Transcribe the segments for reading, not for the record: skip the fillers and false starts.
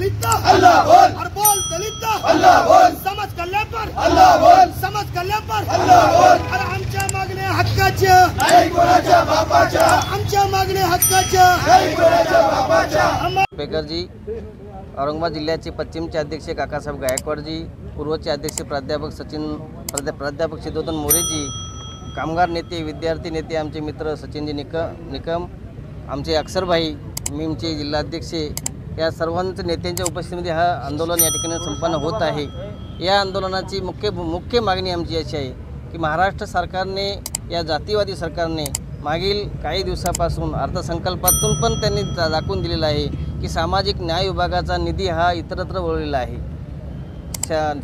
दलित अल्लाह बोल, और बोल दलित अल्लाह बोल, समाज कल्याण पर अल्लाह बोल, समाज कल्याण पर अल्लाह बोल. अरे आमच्या मागण्या हक्काच्या नाही कोणाच्या बापाच्या, आमच्या मागण्या हक्काच्या नाही कोणाच्या बापाच्या. पेकरजी, औरंगाबाद जिल्ह्याचे पश्चिमचे अध्यक्ष काकासाहेब गायकवाडजी, पूर्वचे अध्यक्ष प्राध्यापक सिद्धोधन मोरेजी, कामगार नेते, विद्यार्थी नेते, आमचे मित्र सचिनजी निकम, आमचे अक्षरभाई, मीमचे जिल्हाध्यक्ष, या सर्वांच्या नेत्यांच्या उपस्थितीमध्ये हा आंदोलन या ठिकाणी संपन्न होत आहे. या आंदोलनाची मुख्य मागणी आमची अशी आहे की महाराष्ट्र सरकारने, या जातीवादी सरकारने मागील काही दिवसापासून अर्थसंकल्पातून पण त्यांनी दाखवून दिलेला आहे की सामाजिक न्याय विभागाचा निधी हा इतरत्र वळलेला आहे,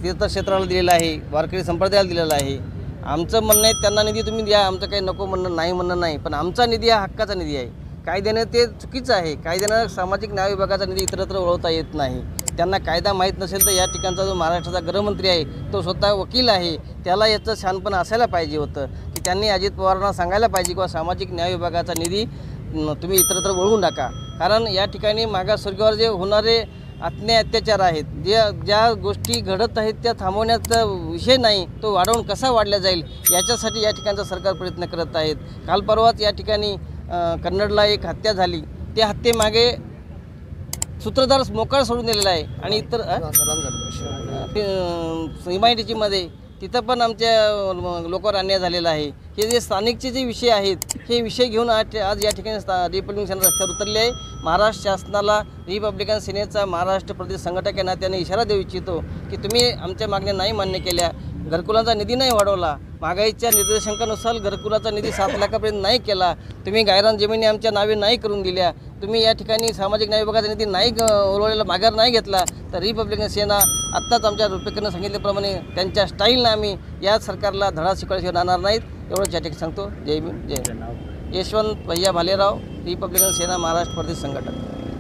तीर्थक्षेत्राला दिलेला आहे, वारकरी संप्रदायाला दिलेला आहे. आमचं म्हणणं आहे त्यांना निधी तुम्ही द्या, आमचं काही नको म्हणणं नाही, पण आमचा निधी हा हक्काचा निधी आहे. कायद्याने ते चुकीचं आहे. कायद्यानं सामाजिक न्याय विभागाचा निधी इतरत्र वळवता येत नाही. त्यांना कायदा माहीत नसेल तर या ठिकाणचा जो महाराष्ट्राचा गृहमंत्री आहे तो स्वतः वकील आहे, त्याला याचं शहाणपण असायला पाहिजे होतं की त्यांनी अजित पवारांना सांगायला पाहिजे किंवा सामाजिक न्याय विभागाचा निधी तुम्ही इतरत्र वळवू नका. कारण या ठिकाणी मागासवर्गीयावर जे होणारे अन्याय अत्याचार आहेत, ज्या गोष्टी घडत आहेत त्या थांबवण्याचा विषय नाही, तो वाढवून कसा वाढला जाईल याच्यासाठी या ठिकाणचं सरकार प्रयत्न करत आहेत. काल परवाच या ठिकाणी कन्नडला एक हत्या झाली. त्या हत्येमागे सूत्रधार मोकळा सोडून दिलेला आहे आणि इतर MIDC मध्ये तिथं पण आमच्या लोकांवर अन्याय झालेला आहे. हे जे स्थानिकचे जे विषय आहेत हे विषय घेऊन आज या ठिकाणी रिपब्लिकन सेना रस्त्यावर उतरले आहे. महाराष्ट्र शासनाला रिपब्लिकन सेनेचा महाराष्ट्र प्रदेश संघटक या नात्याने इशारा देऊ इच्छितो की तुम्ही आमच्या मागण्या नाही मान्य केल्या, घरकुलाचा निधी नाही वाढवला, महागाईच्या निर्देशांकानुसार घरकुलाचा निधी 7 लाखापर्यंत नाही केला, तुम्ही गायरान जमिनी आमच्या नावे नाही करून दिल्या, तुम्ही या ठिकाणी सामाजिक न्याय विभागाचा निधी नाही उरवलेला माघार नाही घेतला, तर रिपब्लिकन सेना आत्ताच आमच्या रुपेकरनं सांगितल्याप्रमाणे त्यांच्या स्टाईलनं आम्ही या सरकारला धडा शिकवल्याशिवाय राहणार नाहीत. एवढंच या ठिकाणी सांगतो. जय भीम, जय. यशवंत भैया भालेराव, रिपब्लिकन सेना महाराष्ट्र प्रदेश संघटक.